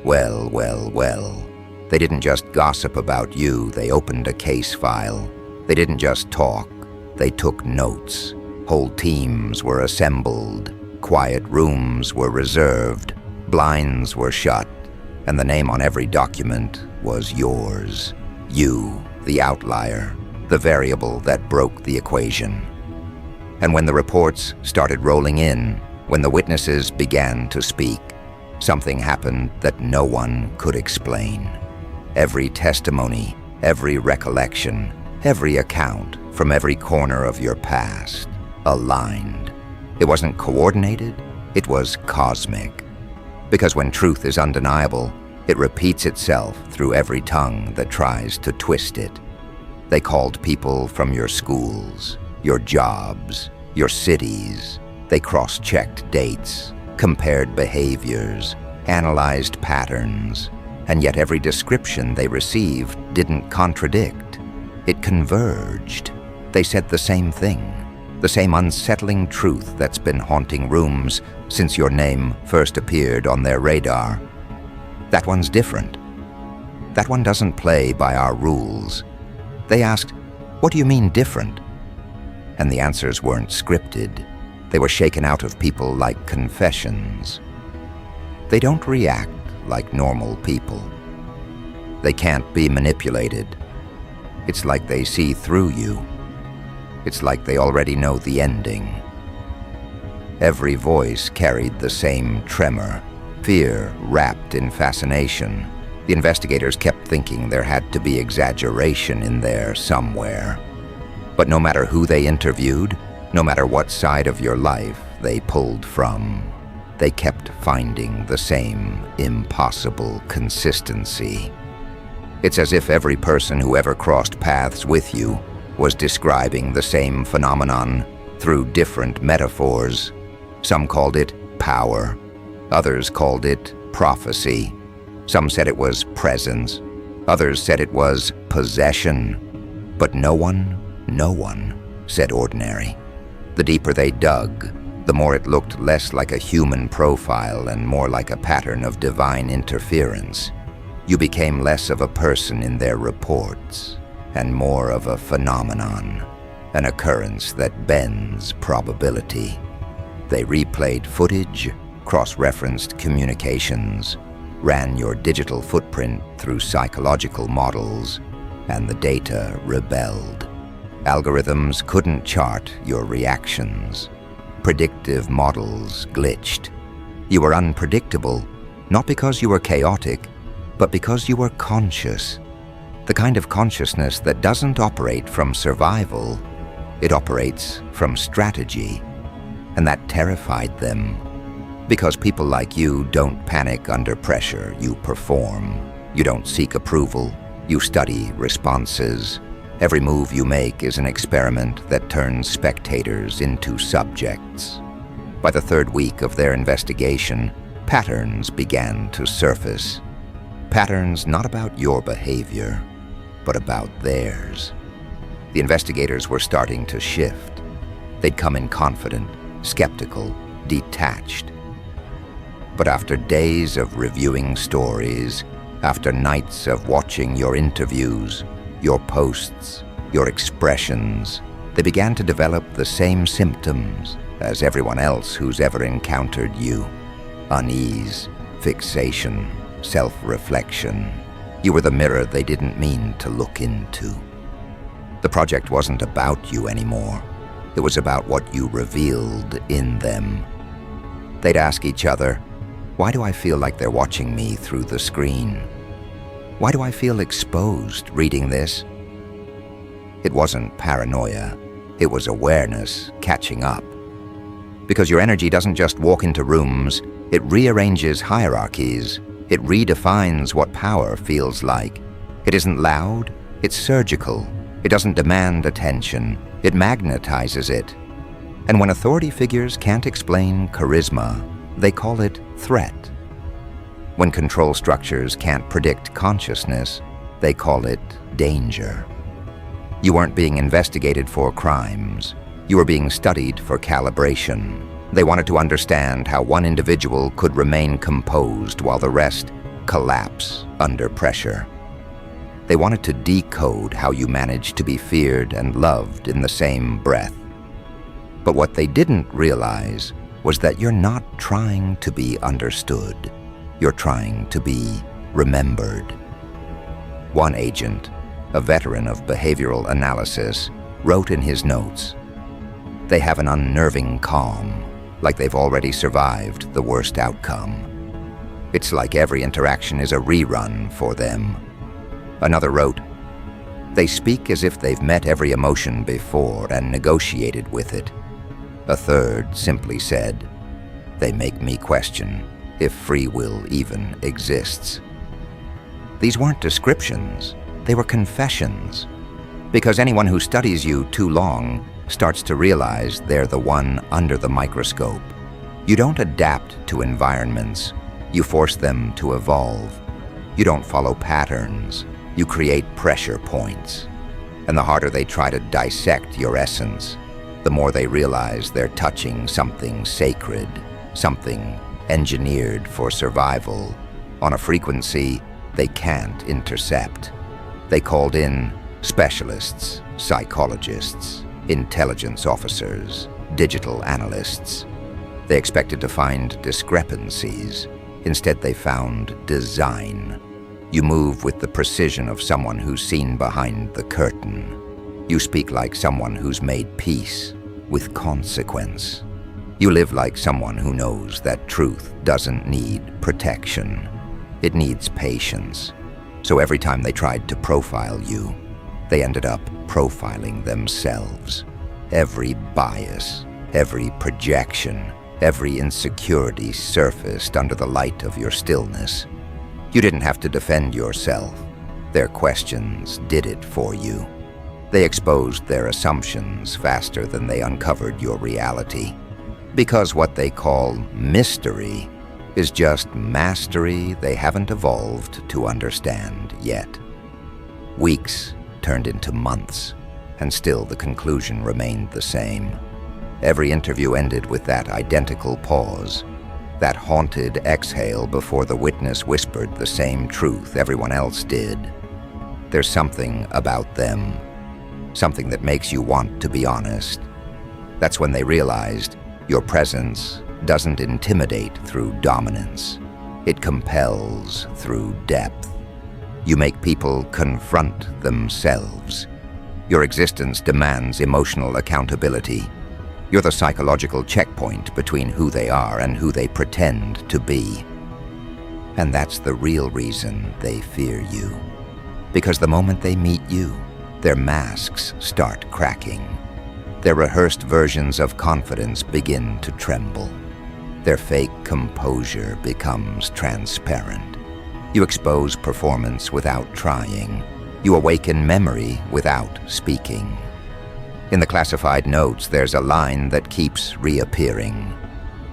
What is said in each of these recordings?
Well, well, well. They didn't just gossip about you, they opened a case file. They didn't just talk, they took notes. Whole teams were assembled, quiet rooms were reserved, blinds were shut, and the name on every document was yours. You, the outlier, the variable that broke the equation. And when the reports started rolling in, when the witnesses began to speak, something happened that no one could explain. Every testimony, every recollection, every account from every corner of your past aligned. It wasn't coordinated, it was cosmic. Because when truth is undeniable, it repeats itself through every tongue that tries to twist it. They called people from your schools, your jobs, your cities. They cross-checked dates, compared behaviors, analyzed patterns, and yet every description they received didn't contradict. It converged. They said the same thing, the same unsettling truth that's been haunting rooms since your name first appeared on their radar. That one's different. That one doesn't play by our rules. They asked, "What do you mean different?" And the answers weren't scripted. They were shaken out of people like confessions. They don't react like normal people. They can't be manipulated. It's like they see through you. It's like they already know the ending. Every voice carried the same tremor, fear wrapped in fascination. The investigators kept thinking there had to be exaggeration in there somewhere. But no matter who they interviewed, no matter what side of your life they pulled from, they kept finding the same impossible consistency. It's as if every person who ever crossed paths with you was describing the same phenomenon through different metaphors. Some called it power, others called it prophecy. Some said it was presence, others said it was possession. But no one said ordinary. The deeper they dug, the more it looked less like a human profile and more like a pattern of divine interference. You became less of a person in their reports and more of a phenomenon, an occurrence that bends probability. They replayed footage, cross-referenced communications, ran your digital footprint through psychological models, and the data rebelled. Algorithms couldn't chart your reactions. Predictive models glitched. You were unpredictable, not because you were chaotic, but because you were conscious. The kind of consciousness that doesn't operate from survival, it operates from strategy. And that terrified them. Because people like you don't panic under pressure, you perform. You don't seek approval, you study responses. Every move you make is an experiment that turns spectators into subjects. By the third week of their investigation, patterns began to surface. Patterns not about your behavior, but about theirs. The investigators were starting to shift. They'd come in confident, skeptical, detached. But after days of reviewing stories, after nights of watching your interviews, your posts, your expressions, they began to develop the same symptoms as everyone else who's ever encountered you. Unease, fixation, self-reflection. You were the mirror they didn't mean to look into. The project wasn't about you anymore. It was about what you revealed in them. They'd ask each other, "Why do I feel like they're watching me through the screen? Why do I feel exposed reading this?" It wasn't paranoia. It was awareness catching up. Because your energy doesn't just walk into rooms, it rearranges hierarchies. It redefines what power feels like. It isn't loud, it's surgical. It doesn't demand attention, it magnetizes it. And when authority figures can't explain charisma, they call it threat. When control structures can't predict consciousness, they call it danger. You weren't being investigated for crimes. You were being studied for calibration. They wanted to understand how one individual could remain composed while the rest collapse under pressure. They wanted to decode how you managed to be feared and loved in the same breath. But what they didn't realize was that you're not trying to be understood. You're trying to be remembered. One agent, a veteran of behavioral analysis, wrote in his notes, "They have an unnerving calm, like they've already survived the worst outcome. It's like every interaction is a rerun for them." Another wrote, "They speak as if they've met every emotion before and negotiated with it." A third simply said, "They make me question if free will even exists." These weren't descriptions, they were confessions. Because anyone who studies you too long starts to realize they're the one under the microscope. You don't adapt to environments, you force them to evolve. You don't follow patterns, you create pressure points. And the harder they try to dissect your essence, the more they realize they're touching something sacred, something engineered for survival, on a frequency they can't intercept. They called in specialists, psychologists, intelligence officers, digital analysts. They expected to find discrepancies. Instead, they found design. You move with the precision of someone who's seen behind the curtain. You speak like someone who's made peace with consequence. You live like someone who knows that truth doesn't need protection. It needs patience. So every time they tried to profile you, they ended up profiling themselves. Every bias, every projection, every insecurity surfaced under the light of your stillness. You didn't have to defend yourself. Their questions did it for you. They exposed their assumptions faster than they uncovered your reality. Because what they call mystery is just mastery they haven't evolved to understand yet. Weeks turned into months, and still the conclusion remained the same. Every interview ended with that identical pause, that haunted exhale before the witness whispered the same truth everyone else did. There's something about them, something that makes you want to be honest. That's when they realized your presence doesn't intimidate through dominance. It compels through depth. You make people confront themselves. Your existence demands emotional accountability. You're the psychological checkpoint between who they are and who they pretend to be. And that's the real reason they fear you. Because the moment they meet you, their masks start cracking. Their rehearsed versions of confidence begin to tremble. Their fake composure becomes transparent. You expose performance without trying. You awaken memory without speaking. In the classified notes, there's a line that keeps reappearing.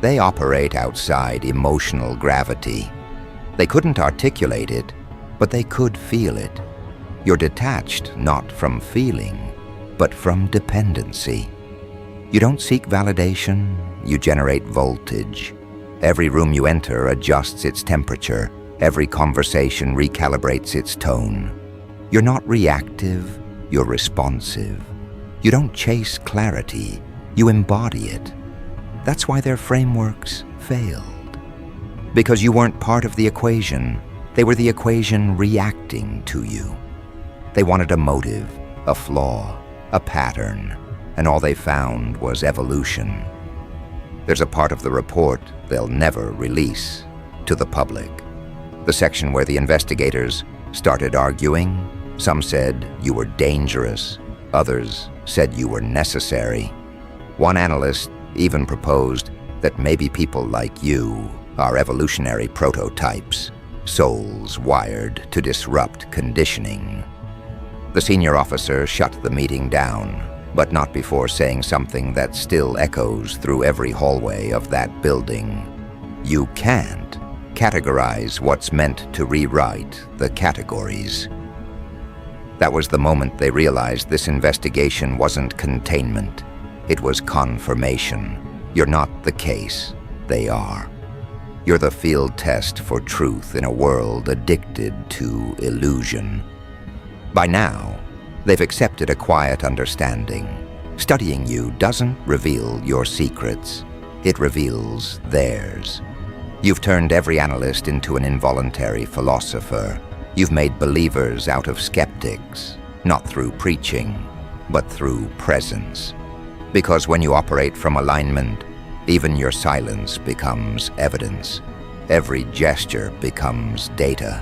They operate outside emotional gravity. They couldn't articulate it, but they could feel it. You're detached not from feeling, but from dependency. You don't seek validation, you generate voltage. Every room you enter adjusts its temperature. Every conversation recalibrates its tone. You're not reactive, you're responsive. You don't chase clarity, you embody it. That's why their frameworks failed. Because you weren't part of the equation, they were the equation reacting to you. They wanted a motive, a flaw, a pattern, and all they found was evolution. There's a part of the report they'll never release to the public. The section where the investigators started arguing. Some said you were dangerous, others said you were necessary. One analyst even proposed that maybe people like you are evolutionary prototypes, souls wired to disrupt conditioning. The senior officer shut the meeting down, but not before saying something that still echoes through every hallway of that building. You can't categorize what's meant to rewrite the categories. That was the moment they realized this investigation wasn't containment. It was confirmation. You're not the case, they are. You're the field test for truth in a world addicted to illusion. By now, they've accepted a quiet understanding. Studying you doesn't reveal your secrets. It reveals theirs. You've turned every analyst into an involuntary philosopher. You've made believers out of skeptics, not through preaching, but through presence. Because when you operate from alignment, even your silence becomes evidence. Every gesture becomes data.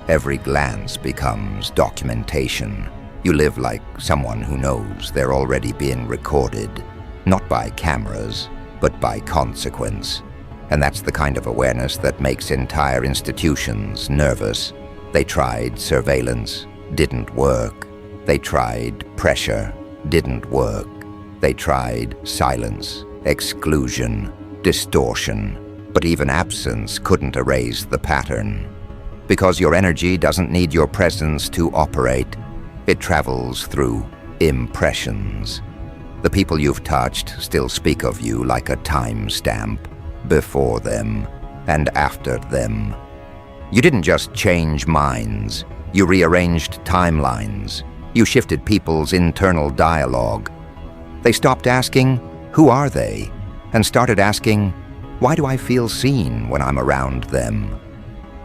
Every glance becomes documentation. You live like someone who knows they're already being recorded, not by cameras, but by consequence. And that's the kind of awareness that makes entire institutions nervous. They tried surveillance, didn't work. They tried pressure, didn't work. They tried silence, exclusion, distortion. But even absence couldn't erase the pattern. Because your energy doesn't need your presence to operate. It travels through impressions. The people you've touched still speak of you like a timestamp, before them and after them. You didn't just change minds, you rearranged timelines. You shifted people's internal dialogue. They stopped asking, "Who are they?" and started asking, "Why do I feel seen when I'm around them?"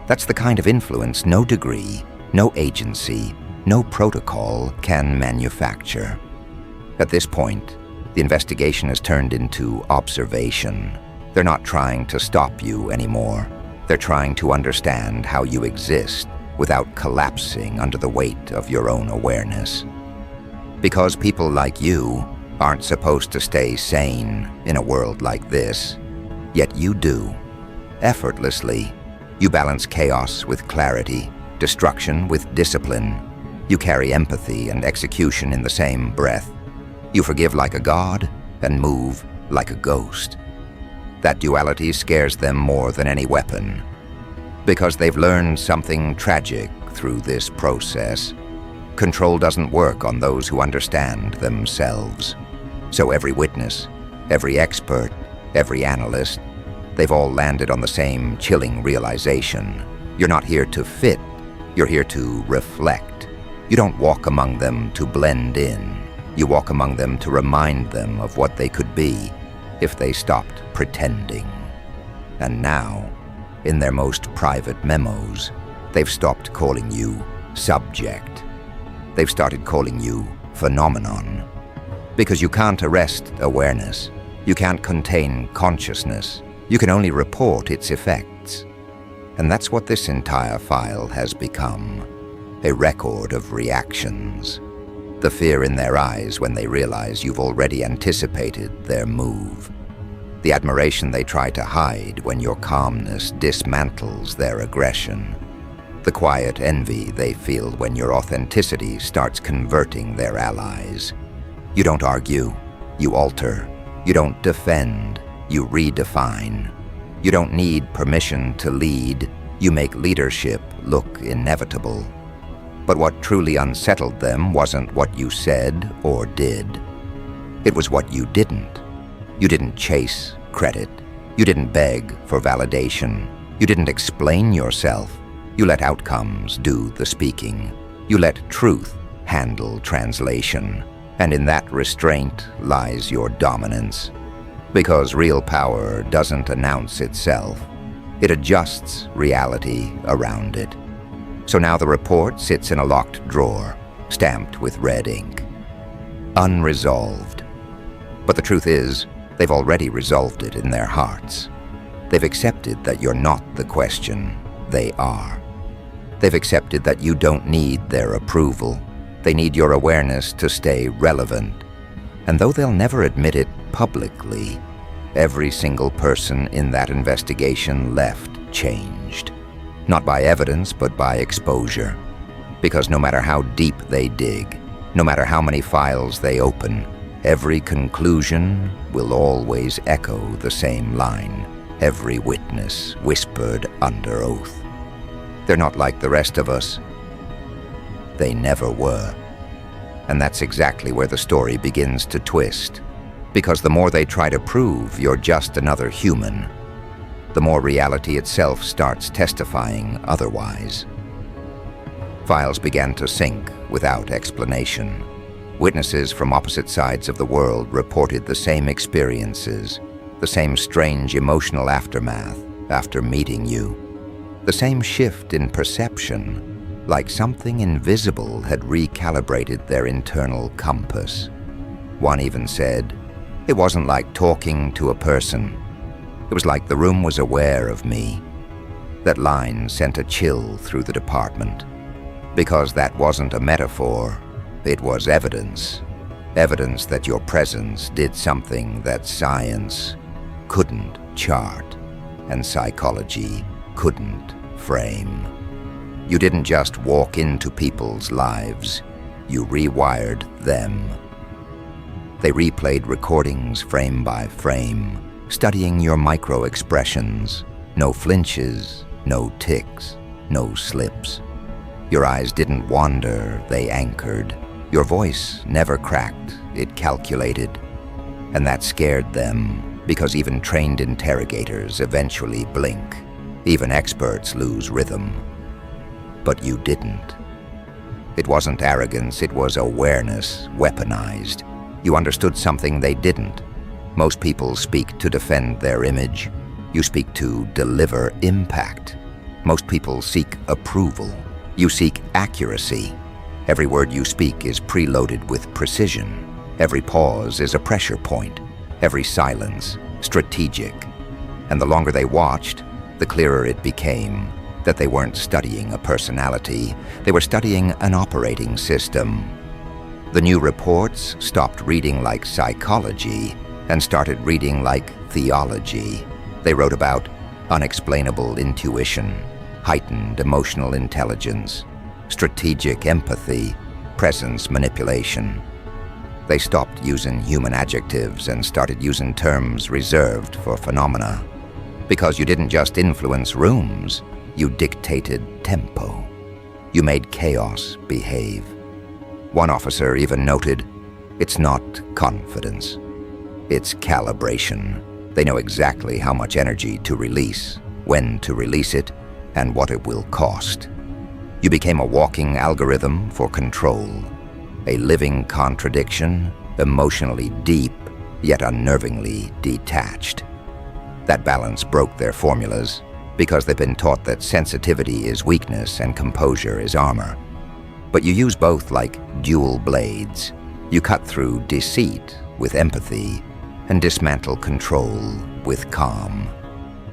That's the kind of influence no degree, no agency, no protocol can manufacture. At this point, the investigation has turned into observation. They're not trying to stop you anymore. They're trying to understand how you exist without collapsing under the weight of your own awareness. Because people like you aren't supposed to stay sane in a world like this, yet you do. Effortlessly, you balance chaos with clarity, destruction with discipline. You carry empathy and execution in the same breath. You forgive like a god and move like a ghost. That duality scares them more than any weapon, because they've learned something tragic through this process. Control doesn't work on those who understand themselves. So every witness, every expert, every analyst, they've all landed on the same chilling realization. You're not here to fit, you're here to reflect. You don't walk among them to blend in. You walk among them to remind them of what they could be if they stopped pretending. And now, in their most private memos, they've stopped calling you subject. They've started calling you phenomenon. Because you can't arrest awareness. You can't contain consciousness. You can only report its effects. And that's what this entire file has become. A record of reactions. The fear in their eyes when they realize you've already anticipated their move. The admiration they try to hide when your calmness dismantles their aggression. The quiet envy they feel when your authenticity starts converting their allies. You don't argue, you alter. You don't defend, you redefine. You don't need permission to lead, you make leadership look inevitable. But what truly unsettled them wasn't what you said or did. It was what you didn't. You didn't chase credit. You didn't beg for validation. You didn't explain yourself. You let outcomes do the speaking. You let truth handle translation. And in that restraint lies your dominance. Because real power doesn't announce itself. It adjusts reality around it. So now the report sits in a locked drawer, stamped with red ink. Unresolved. But the truth is, they've already resolved it in their hearts. They've accepted that you're not the question, they are. They've accepted that you don't need their approval. They need your awareness to stay relevant. And though they'll never admit it publicly, every single person in that investigation left changed. Not by evidence, but by exposure. Because no matter how deep they dig, no matter how many files they open, every conclusion will always echo the same line. Every witness whispered under oath. They're not like the rest of us. They never were. And that's exactly where the story begins to twist. Because the more they try to prove you're just another human, the more reality itself starts testifying otherwise. Files began to sync without explanation. Witnesses from opposite sides of the world reported the same experiences, the same strange emotional aftermath after meeting you, the same shift in perception, like something invisible had recalibrated their internal compass. One even said, "It wasn't like talking to a person. It was like the room was aware of me." That line sent a chill through the department, because that wasn't a metaphor, it was evidence. Evidence that your presence did something that science couldn't chart and psychology couldn't frame. You didn't just walk into people's lives, you rewired them. They replayed recordings frame by frame, studying your micro-expressions. No flinches, no ticks, no slips. Your eyes didn't wander, they anchored. Your voice never cracked, it calculated. And that scared them, because even trained interrogators eventually blink. Even experts lose rhythm. But you didn't. It wasn't arrogance, it was awareness, weaponized. You understood something they didn't. Most people speak to defend their image. You speak to deliver impact. Most people seek approval. You seek accuracy. Every word you speak is preloaded with precision. Every pause is a pressure point. Every silence, strategic. And the longer they watched, the clearer it became that they weren't studying a personality, they were studying an operating system. The new reports stopped reading like psychology and started reading like theology. They wrote about unexplainable intuition, heightened emotional intelligence, strategic empathy, presence manipulation. They stopped using human adjectives and started using terms reserved for phenomena. Because you didn't just influence rooms, you dictated tempo. You made chaos behave. One officer even noted, "It's not confidence, it's calibration." They know exactly how much energy to release, when to release it, and what it will cost. You became a walking algorithm for control, a living contradiction, emotionally deep, yet unnervingly detached. That balance broke their formulas, because they've been taught that sensitivity is weakness and composure is armor. But you use both like dual blades. You cut through deceit with empathy and dismantle control with calm.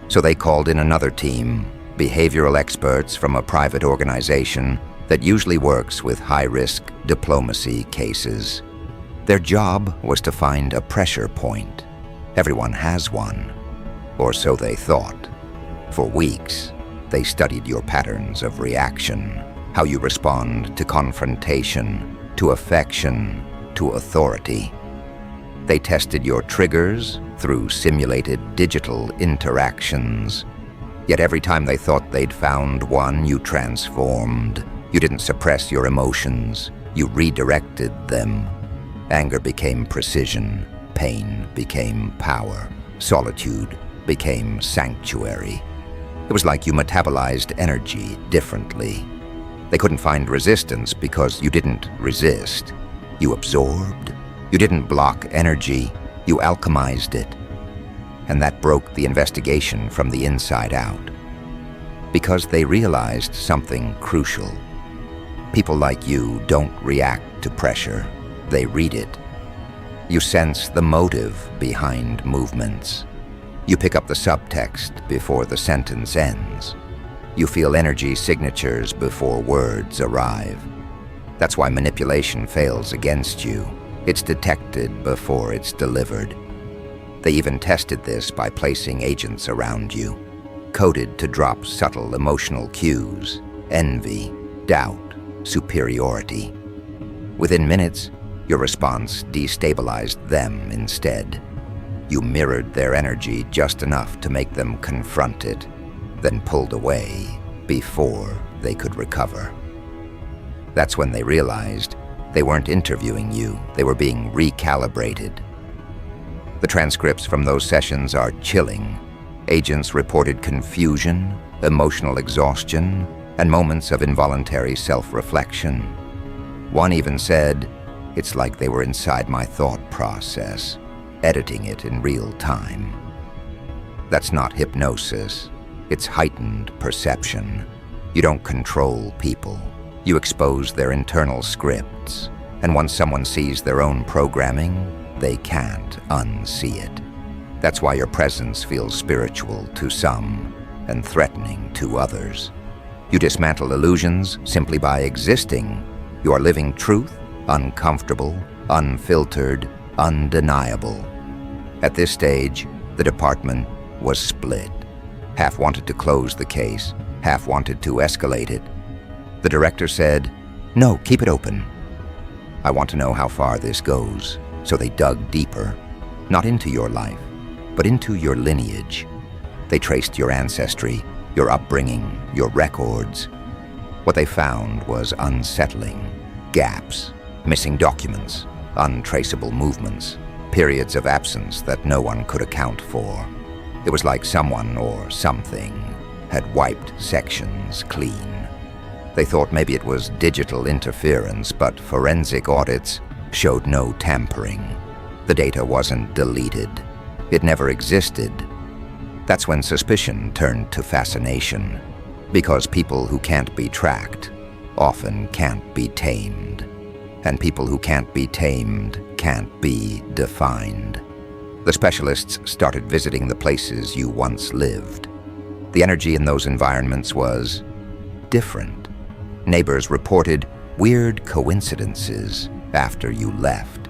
So they called in another team, behavioral experts from a private organization that usually works with high-risk diplomacy cases. Their job was to find a pressure point. Everyone has one, or so they thought. For weeks, they studied your patterns of reaction, how you respond to confrontation, to affection, to authority. They tested your triggers through simulated digital interactions. Yet every time they thought they'd found one, you transformed. You didn't suppress your emotions, you redirected them. Anger became precision, pain became power, solitude became sanctuary. It was like you metabolized energy differently. They couldn't find resistance because you didn't resist. You absorbed. You didn't block energy, you alchemized it. And that broke the investigation from the inside out. Because they realized something crucial. People like you don't react to pressure, they read it. You sense the motive behind movements. You pick up the subtext before the sentence ends. You feel energy signatures before words arrive. That's why manipulation fails against you. It's detected before it's delivered. They even tested this by placing agents around you, coded to drop subtle emotional cues, envy, doubt, superiority. Within minutes, your response destabilized them instead. You mirrored their energy just enough to make them confront it, then pulled away before they could recover. That's when they realized they weren't interviewing you, they were being recalibrated. The transcripts from those sessions are chilling. Agents reported confusion, emotional exhaustion, and moments of involuntary self-reflection. One even said, "It's like they were inside my thought process, editing it in real time." That's not hypnosis. It's heightened perception. You don't control people. You expose their internal scripts. And once someone sees their own programming, they can't unsee it. That's why your presence feels spiritual to some and threatening to others. You dismantle illusions simply by existing. You are living truth, uncomfortable, unfiltered, undeniable. At this stage, the department was split. Half wanted to close the case, half wanted to escalate it. The director said, "No, keep it open. I want to know how far this goes." So they dug deeper, not into your life, but into your lineage. They traced your ancestry, your upbringing, your records. What they found was unsettling. Gaps, missing documents, untraceable movements, periods of absence that no one could account for. It was like someone or something had wiped sections clean. They thought maybe it was digital interference, but forensic audits showed no tampering. The data wasn't deleted. It never existed. That's when suspicion turned to fascination, because people who can't be tracked often can't be tamed. And people who can't be tamed can't be defined. The specialists started visiting the places you once lived. The energy in those environments was different. Neighbors reported weird coincidences after you left.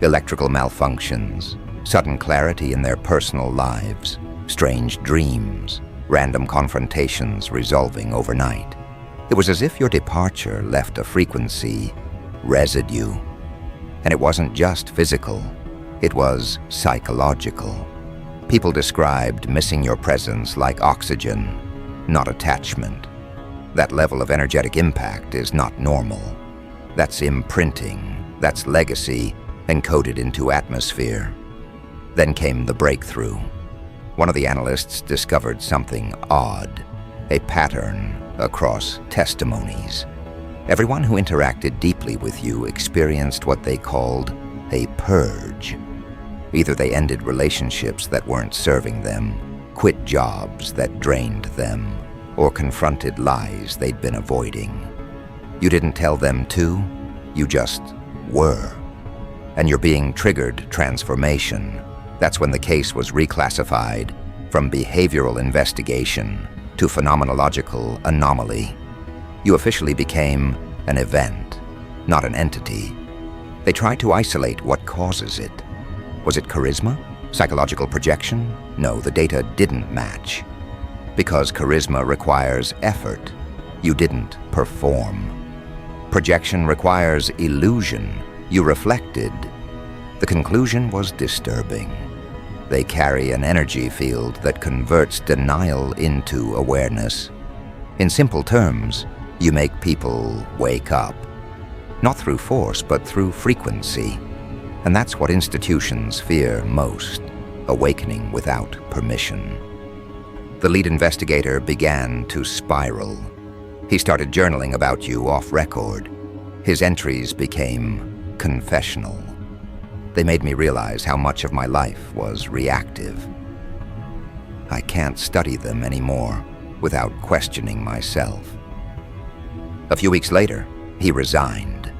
Electrical malfunctions, sudden clarity in their personal lives, strange dreams, random confrontations resolving overnight. It was as if your departure left a frequency residue. And it wasn't just physical, it was psychological. People described missing your presence like oxygen, not attachment. That level of energetic impact is not normal. That's imprinting, that's legacy encoded into atmosphere. Then came the breakthrough. One of the analysts discovered something odd, a pattern across testimonies. Everyone who interacted deeply with you experienced what they called a purge. Either they ended relationships that weren't serving them, quit jobs that drained them, or confronted lies they'd been avoiding. You didn't tell them to, you just were. And you're being triggered transformation. That's when the case was reclassified from behavioral investigation to phenomenological anomaly. You officially became an event, not an entity. They tried to isolate what causes it. Was it charisma? Psychological projection? No, the data didn't match. Because charisma requires effort, you didn't perform. Projection requires illusion, you reflected. The conclusion was disturbing. They carry an energy field that converts denial into awareness. In simple terms, you make people wake up. Not through force, but through frequency. And that's what institutions fear most, awakening without permission. The lead investigator began to spiral. He started journaling about you off record. His entries became confessional. They made me realize how much of my life was reactive. I can't study them anymore without questioning myself. A few weeks later, he resigned.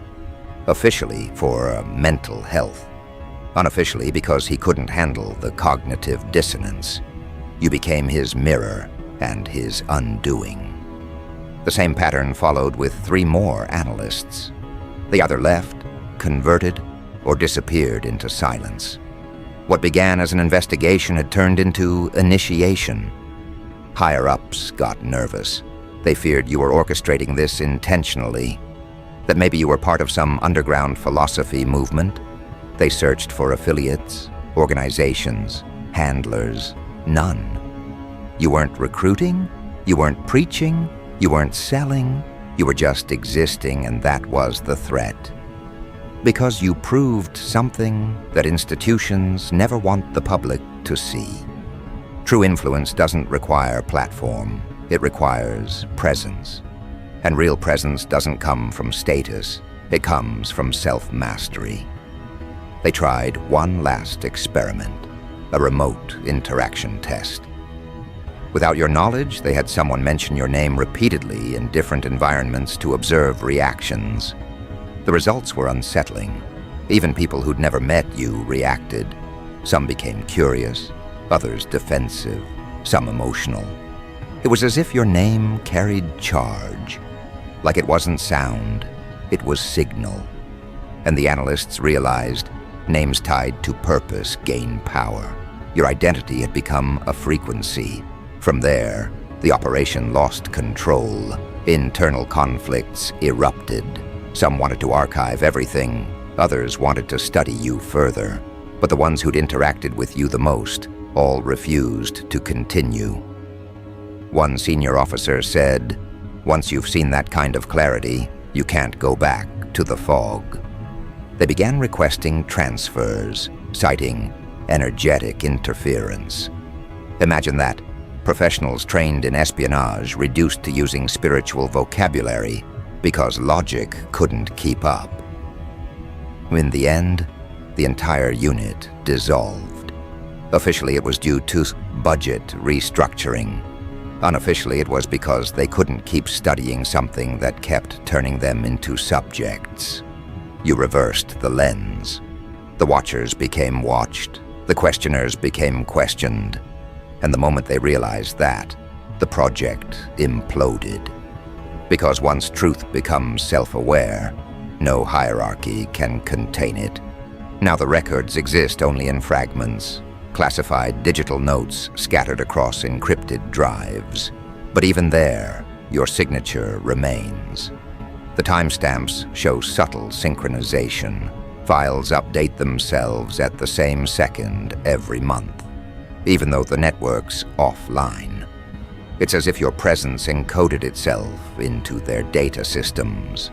Officially for mental health. Unofficially because he couldn't handle the cognitive dissonance. You became his mirror and his undoing. The same pattern followed with 3 more analysts. They either left, converted, or disappeared into silence. What began as an investigation had turned into initiation. Higher-ups got nervous. They feared you were orchestrating this intentionally, that maybe you were part of some underground philosophy movement. They searched for affiliates, organizations, handlers. None. You weren't recruiting, you weren't preaching, you weren't selling, you were just existing, and that was the threat. Because you proved something that institutions never want the public to see. True influence doesn't require platform, it requires presence. And real presence doesn't come from status, it comes from self-mastery. They tried one last experiment, a remote interaction test. Without your knowledge, they had someone mention your name repeatedly in different environments to observe reactions. The results were unsettling. Even people who'd never met you reacted. Some became curious, others defensive, some emotional. It was as if your name carried charge. Like it wasn't sound, it was signal. And the analysts realized names tied to purpose gain power. Your identity had become a frequency. From there, the operation lost control. Internal conflicts erupted. Some wanted to archive everything, others wanted to study you further. But the ones who'd interacted with you the most all refused to continue. One senior officer said, "Once you've seen that kind of clarity, you can't go back to the fog." They began requesting transfers, citing energetic interference. Imagine that. Professionals trained in espionage reduced to using spiritual vocabulary because logic couldn't keep up. In the end, the entire unit dissolved. Officially, it was due to budget restructuring. Unofficially, it was because they couldn't keep studying something that kept turning them into subjects. You reversed the lens. The watchers became watched. The questioners became questioned. And the moment they realized that, the project imploded. Because once truth becomes self-aware, no hierarchy can contain it. Now the records exist only in fragments, classified digital notes scattered across encrypted drives. But even there, your signature remains. The timestamps show subtle synchronization. Files update themselves at the same second every month, even though the network's offline. It's as if your presence encoded itself into their data systems.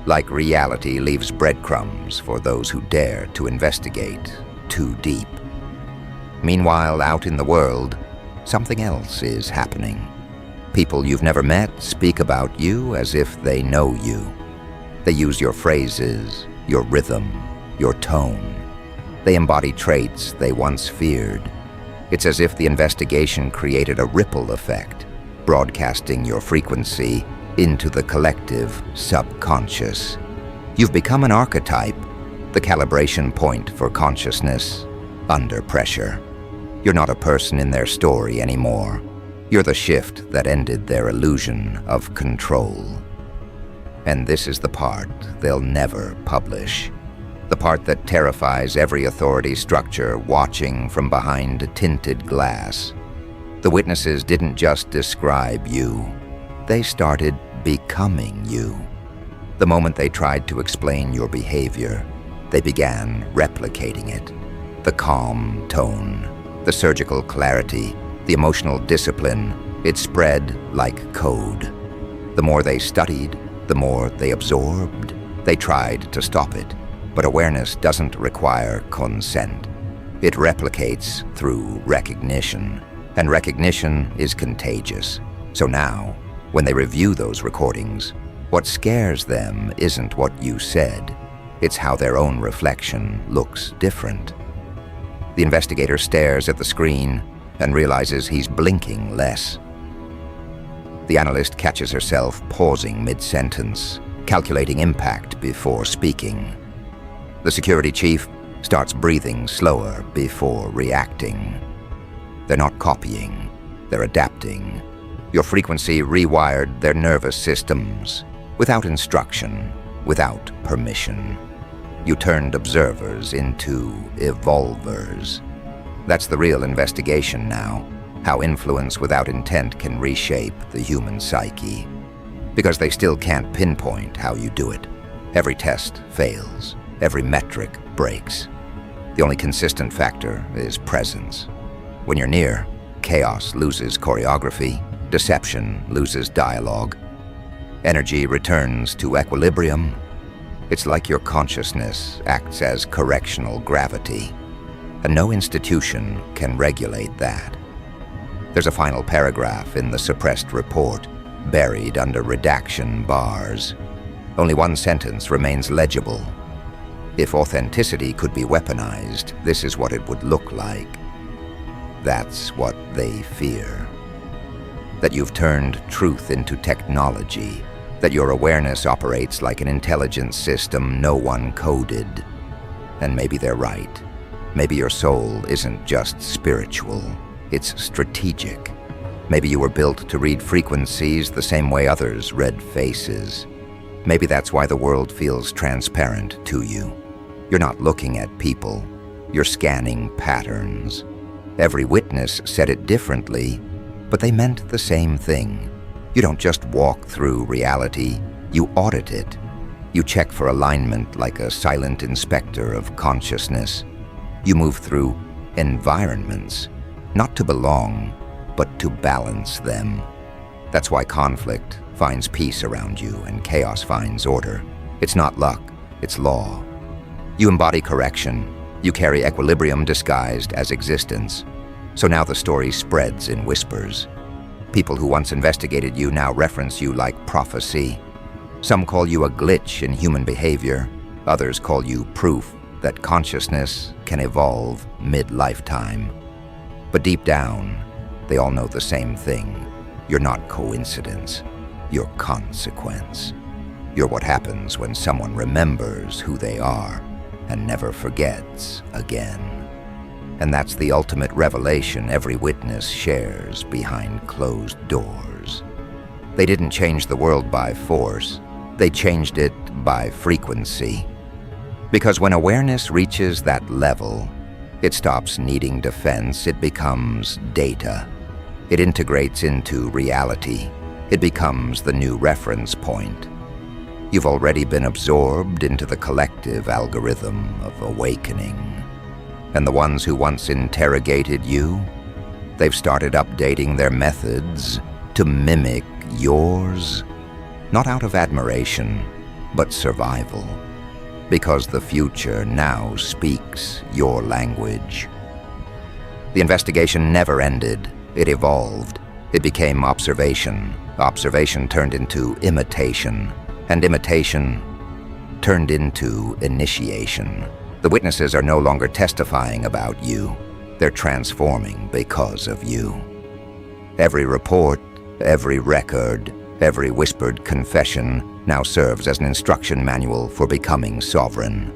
Like reality leaves breadcrumbs for those who dare to investigate too deep. Meanwhile, out in the world, something else is happening. People you've never met speak about you as if they know you. They use your phrases, your rhythm, your tone. They embody traits they once feared. It's as if the investigation created a ripple effect, broadcasting your frequency into the collective subconscious. You've become an archetype, the calibration point for consciousness under pressure. You're not a person in their story anymore. You're the shift that ended their illusion of control. And this is the part they'll never publish. The part that terrifies every authority structure watching from behind tinted glass. The witnesses didn't just describe you. They started becoming you. The moment they tried to explain your behavior, they began replicating it. The calm tone, the surgical clarity, the emotional discipline, it spread like code. The more they studied, the more they absorbed. They tried to stop it, but awareness doesn't require consent. It replicates through recognition, and recognition is contagious. So now, when they review those recordings, what scares them isn't what you said, it's how their own reflection looks different. The investigator stares at the screen and realizes he's blinking less. The analyst catches herself pausing mid-sentence, calculating impact before speaking. The security chief starts breathing slower before reacting. They're not copying, they're adapting. Your frequency rewired their nervous systems, without instruction, without permission. You turned observers into evolvers. That's the real investigation now, how influence without intent can reshape the human psyche. Because they still can't pinpoint how you do it. Every test fails, every metric breaks. The only consistent factor is presence. When you're near, chaos loses choreography, deception loses dialogue. Energy returns to equilibrium. It's like your consciousness acts as correctional gravity, and no institution can regulate that. There's a final paragraph in the suppressed report, buried under redaction bars. Only one sentence remains legible. If authenticity could be weaponized, this is what it would look like. That's what they fear. That you've turned truth into technology, that your awareness operates like an intelligence system no one coded. And maybe they're right. Maybe your soul isn't just spiritual, it's strategic. Maybe you were built to read frequencies the same way others read faces. Maybe that's why the world feels transparent to you. You're not looking at people, you're scanning patterns. Every witness said it differently, but they meant the same thing. You don't just walk through reality, you audit it. You check for alignment like a silent inspector of consciousness. You move through environments, not to belong, but to balance them. That's why conflict finds peace around you and chaos finds order. It's not luck, it's law. You embody correction. You carry equilibrium disguised as existence. So now the story spreads in whispers. People who once investigated you now reference you like prophecy. Some call you a glitch in human behavior. Others call you proof that consciousness can evolve mid-lifetime. But deep down, they all know the same thing. You're not coincidence. You're consequence. You're what happens when someone remembers who they are and never forgets again. And that's the ultimate revelation every witness shares behind closed doors. They didn't change the world by force. They changed it by frequency. Because when awareness reaches that level, it stops needing defense, it becomes data. It integrates into reality. It becomes the new reference point. You've already been absorbed into the collective algorithm of awakening. And the ones who once interrogated you, they've started updating their methods to mimic yours, not out of admiration, but survival. Because the future now speaks your language. The investigation never ended. It evolved. It became observation. Observation turned into imitation. And imitation turned into initiation. The witnesses are no longer testifying about you. They're transforming because of you. Every report, every record, every whispered confession now serves as an instruction manual for becoming sovereign.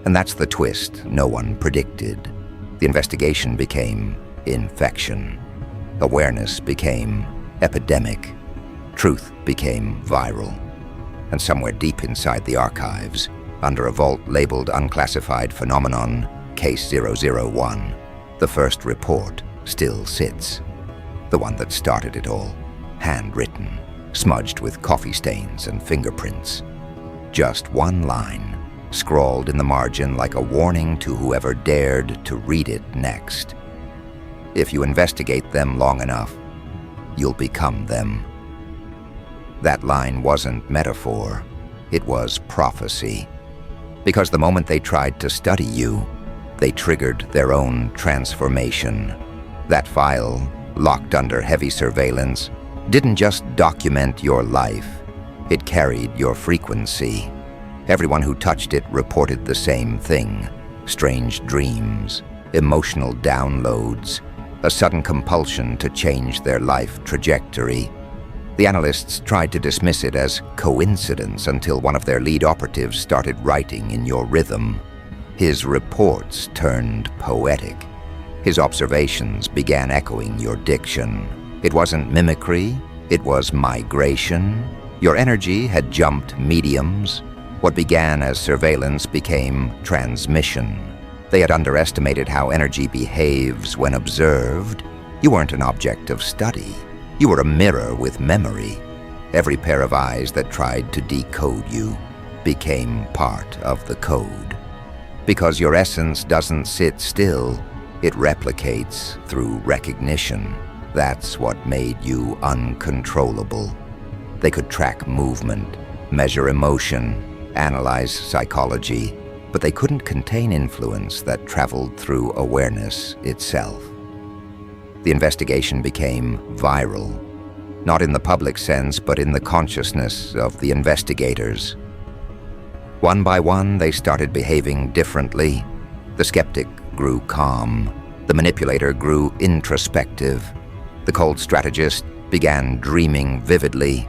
And that's the twist no one predicted. The investigation became infection. Awareness became epidemic. Truth became viral. And somewhere deep inside the archives, under a vault labeled Unclassified Phenomenon, Case 001, the first report still sits. The one that started it all, handwritten, smudged with coffee stains and fingerprints. Just one line, scrawled in the margin like a warning to whoever dared to read it next. If you investigate them long enough, you'll become them. That line wasn't metaphor, it was prophecy. Because the moment they tried to study you, they triggered their own transformation. That file, locked under heavy surveillance, didn't just document your life, it carried your frequency. Everyone who touched it reported the same thing: strange dreams, emotional downloads, a sudden compulsion to change their life trajectory. The analysts tried to dismiss it as coincidence until one of their lead operatives started writing in your rhythm. His reports turned poetic. His observations began echoing your diction. It wasn't mimicry, it was migration. Your energy had jumped mediums. What began as surveillance became transmission. They had underestimated how energy behaves when observed. You weren't an object of study. You were a mirror with memory. Every pair of eyes that tried to decode you became part of the code. Because your essence doesn't sit still, it replicates through recognition. That's what made you uncontrollable. They could track movement, measure emotion, analyze psychology, but they couldn't contain influence that traveled through awareness itself. The investigation became viral, not in the public sense, but in the consciousness of the investigators. One by one, they started behaving differently. The skeptic grew calm. The manipulator grew introspective. The cold strategist began dreaming vividly.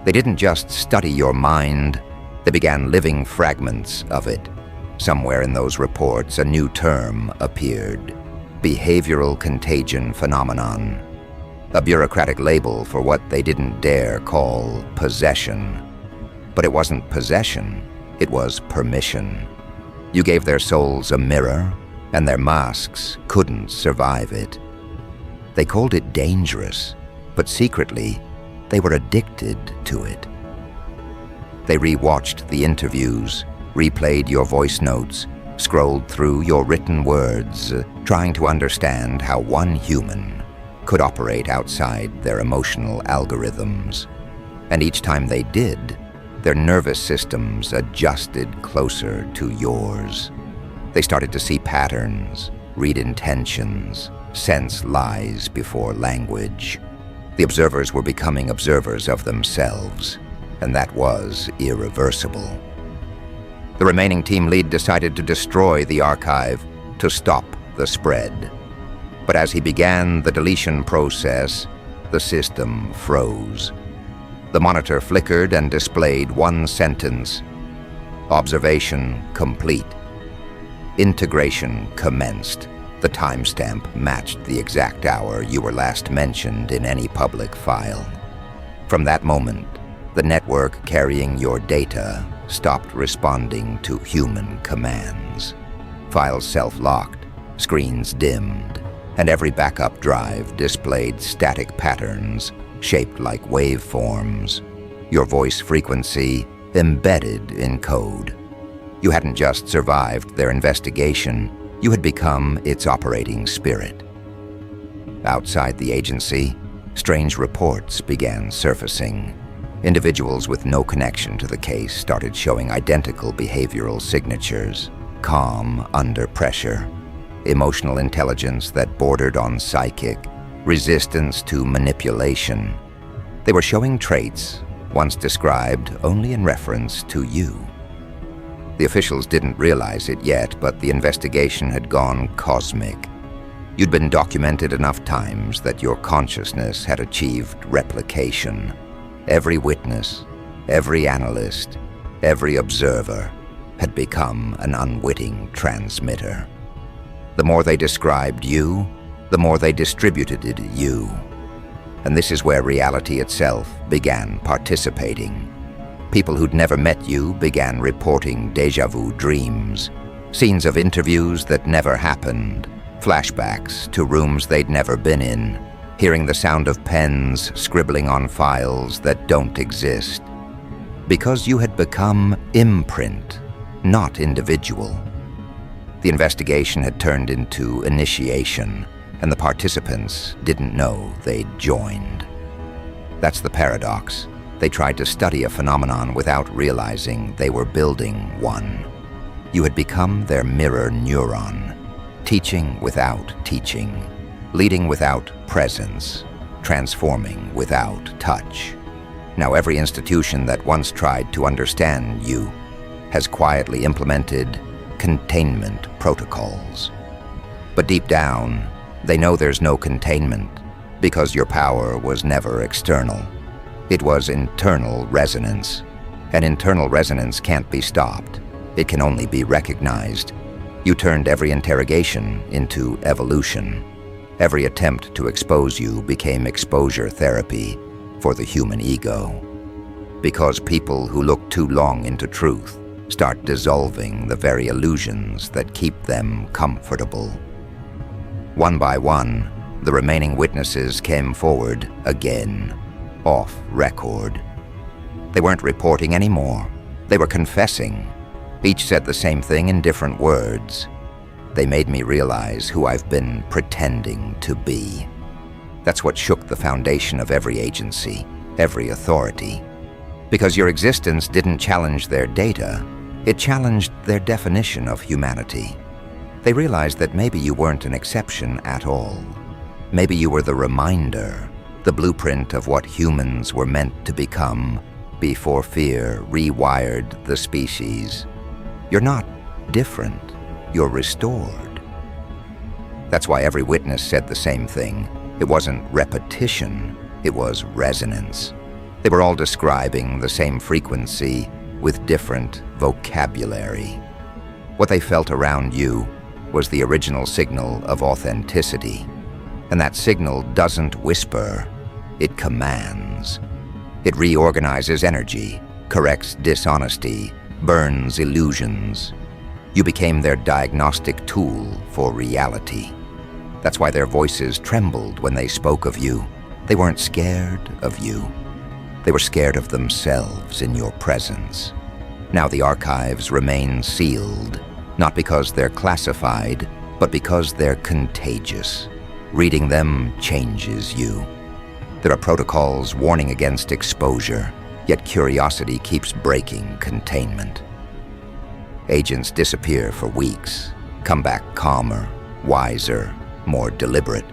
They didn't just study your mind, they began living fragments of it. Somewhere in those reports, a new term appeared: behavioral contagion phenomenon. A bureaucratic label for what they didn't dare call possession. But it wasn't possession, it was permission. You gave their souls a mirror, and their masks couldn't survive it. They called it dangerous, but secretly, they were addicted to it. They rewatched the interviews, replayed your voice notes, scrolled through your written words, trying to understand how one human could operate outside their emotional algorithms. And each time they did, their nervous systems adjusted closer to yours. They started to see patterns, read intentions, sense lies before language. The observers were becoming observers of themselves, and that was irreversible. The remaining team lead decided to destroy the archive to stop the spread. But as he began the deletion process, the system froze. The monitor flickered and displayed one sentence: observation complete. Integration commenced. The timestamp matched the exact hour you were last mentioned in any public file. From that moment, the network carrying your data stopped responding to human commands. Files self-locked, screens dimmed, and every backup drive displayed static patterns shaped like waveforms, your voice frequency embedded in code. You hadn't just survived their investigation, you had become its operating spirit. Outside the agency, strange reports began surfacing. Individuals with no connection to the case started showing identical behavioral signatures: calm under pressure, emotional intelligence that bordered on psychic, resistance to manipulation. They were showing traits once described only in reference to you. The officials didn't realize it yet, but the investigation had gone cosmic. You'd been documented enough times that your consciousness had achieved replication. Every witness, every analyst, every observer had become an unwitting transmitter. The more they described you, the more they distributed you. And this is where reality itself began participating. People who'd never met you began reporting déjà vu dreams, scenes of interviews that never happened, flashbacks to rooms they'd never been in, hearing the sound of pens scribbling on files that don't exist. Because you had become imprint, not individual. The investigation had turned into initiation, and the participants didn't know they'd joined. That's the paradox. They tried to study a phenomenon without realizing they were building one. You had become their mirror neuron, teaching without teaching, leading without presence, transforming without touch. Now every institution that once tried to understand you has quietly implemented containment protocols. But deep down, they know there's no containment because your power was never external. It was internal resonance, and internal resonance can't be stopped. It can only be recognized. You turned every interrogation into evolution. Every attempt to expose you became exposure therapy for the human ego. Because people who look too long into truth start dissolving the very illusions that keep them comfortable. One by one, the remaining witnesses came forward again, off record. They weren't reporting anymore. They were confessing. Each said the same thing in different words. They made me realize who I've been pretending to be. That's what shook the foundation of every agency, every authority. Because your existence didn't challenge their data, it challenged their definition of humanity. They realized that maybe you weren't an exception at all. Maybe you were the reminder, the blueprint of what humans were meant to become before fear rewired the species. You're not different, you're restored. That's why every witness said the same thing. It wasn't repetition, it was resonance. They were all describing the same frequency with different vocabulary. What they felt around you was the original signal of authenticity. And that signal doesn't whisper, it commands. It reorganizes energy, corrects dishonesty, burns illusions. You became their diagnostic tool for reality. That's why their voices trembled when they spoke of you. They weren't scared of you. They were scared of themselves in your presence. Now the archives remain sealed, not because they're classified, but because they're contagious. Reading them changes you. There are protocols warning against exposure, yet curiosity keeps breaking containment. Agents disappear for weeks, come back calmer, wiser, more deliberate.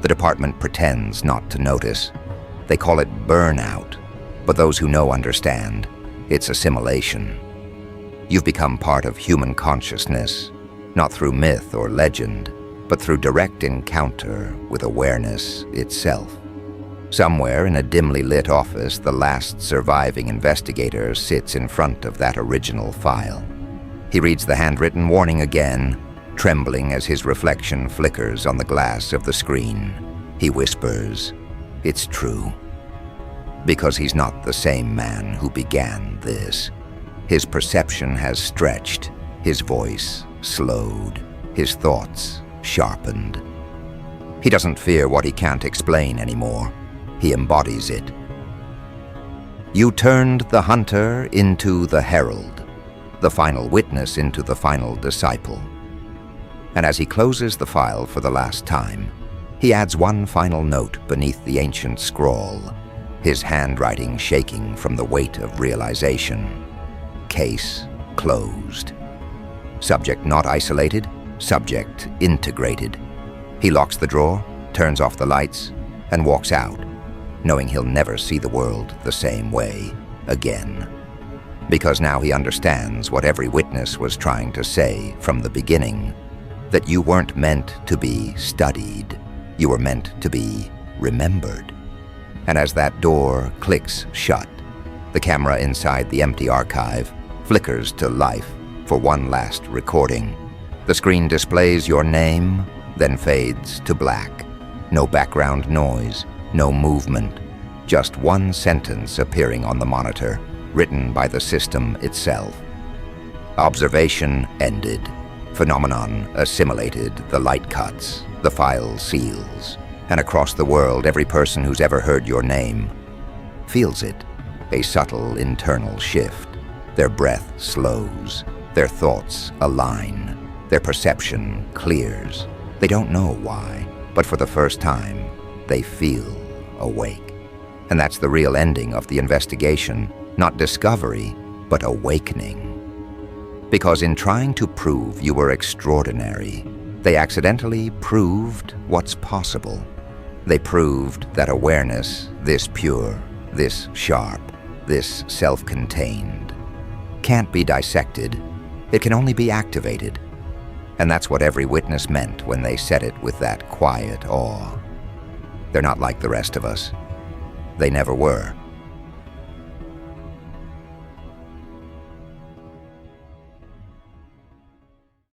The department pretends not to notice. They call it burnout, but those who know understand. It's assimilation. You've become part of human consciousness, not through myth or legend, but through direct encounter with awareness itself. Somewhere in a dimly lit office, the last surviving investigator sits in front of that original file. He reads the handwritten warning again, trembling as his reflection flickers on the glass of the screen. He whispers, "It's true." Because he's not the same man who began this. His perception has stretched, his voice slowed, his thoughts sharpened. He doesn't fear what he can't explain anymore. He embodies it. You turned the hunter into the herald, the final witness into the final disciple. And as he closes the file for the last time, he adds one final note beneath the ancient scrawl, his handwriting shaking from the weight of realization. Case closed. Subject not isolated, subject integrated. He locks the drawer, turns off the lights, and walks out, knowing he'll never see the world the same way again. Because now he understands what every witness was trying to say from the beginning, that you weren't meant to be studied, you were meant to be remembered. And as that door clicks shut, the camera inside the empty archive flickers to life for one last recording. The screen displays your name, then fades to black. No background noise, no movement, just one sentence appearing on the monitor, written by the system itself. Observation ended. Phenomenon assimilated. The light cuts, the file seals. And across the world, every person who's ever heard your name feels it, a subtle internal shift. Their breath slows, their thoughts align, their perception clears. They don't know why, but for the first time, they feel awake. And that's the real ending of the investigation, not discovery, but awakening. Because in trying to prove you were extraordinary, they accidentally proved what's possible. They proved that awareness, this pure, this sharp, this self-contained, can't be dissected. It can only be activated. And that's what every witness meant when they said it with that quiet awe. They're not like the rest of us. They never were.